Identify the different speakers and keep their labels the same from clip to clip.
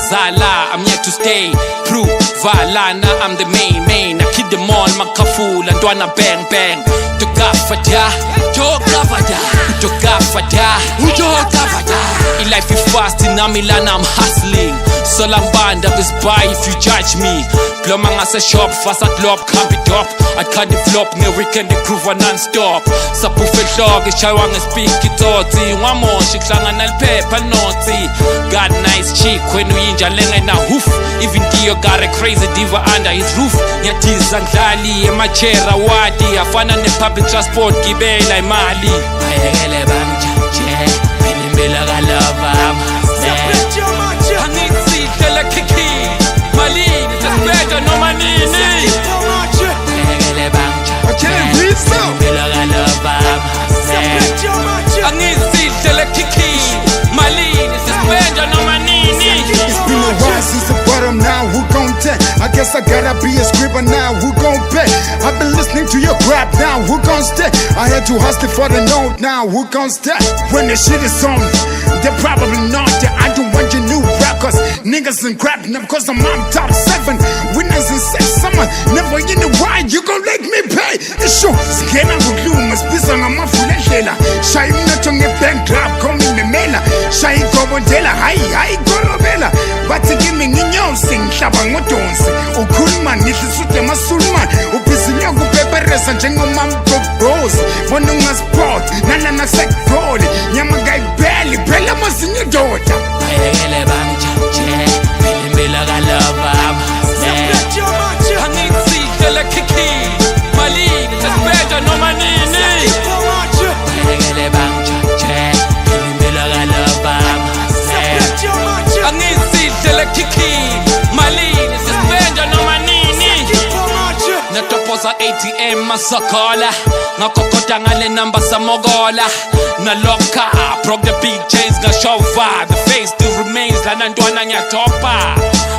Speaker 1: Zala, I'm here to stay. Prove Valana, I'm the main. I keep them all, Makaful, and Dwana bang bang. Tokafada, in life is fast, in Milan I'm hustling. Solambanda is buy if you judge me. Blomang as a shop, fast at lob, can't be top. I can't flop, no weekend the groove non-stop. Sapufe dog, shawang speak it oti. One more, she clang and paper naughty. Got nice chick when we inja lenga na hoof. Even Dio got a crazy diva under his roof. Nyatiz and Lali, Machera Wadi. Afana ne public transport, Gibela Mali. Ayele banja, Bilimbela Galava. I need to see Tela Kiki. Malin, it's a better no manini. Ayele banja, Bilimbela Galava. I need to see Tela Kiki. Malin, it's a better no manini.
Speaker 2: It's been a while since the bottom, now who gon' tell? I guess I gotta be a scribber now, who gon' pay? I've been listening to your crap now, who gon' stay? I had to hustle for the note now, who gon' stay? When the shit is on, they're probably not. I don't want your new records, niggas and crap, cause I'm top 7 winners in 6 summer. Never in the why, you gon' let me pay. It's sure, skin I'm with you, must be some of my full Shy not on your bank club, call me Memela. Shy Gobodela, hi, Gorobella. But to give me Nyon sing, Shabangotonsi. Ukulman, this is what I'm a Sulman. Upisinyago Peperes and Jango Mam Rose. Vonunga Sport, Nana Sek Road. Yamagai Belly, Bella was in your daughter.
Speaker 1: I need to see Tela Kiki. Malin, it's a better no manini. I need to see Tela Kiki. Malin, it's a better no manini. Natoposa ATM masokola. Ngakokota ngale number samogola. Naloka, broke the big chains ngashova. The face still remains lanandwana nyatopa.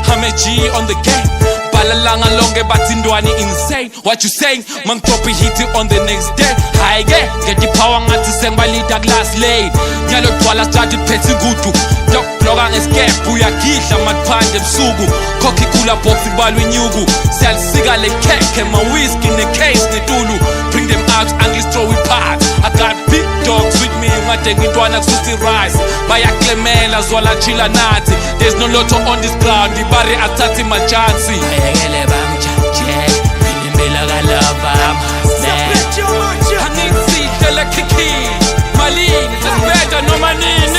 Speaker 1: I'm a G on the game. Balalanga longe batindwani insane. What you saying? Man topi hit it on the next day. Hi get the power ngati sengba Douglas Lane. Nyalo twala started peti gutu. Dok bloga escape buya kidla matpande msugu. Koki kula boxi balwe nyugu. Sell cigarette cake and my whiskey in the case ne dulu. Bring them out and let's throw it past. I got big dogs with me. Ngintwana kususi rise. Baya Clemela zola chila nati. There's no lotto on this ground. The bari atati machansi. I need to see Tela Kiki. Malin, it's a better no manini.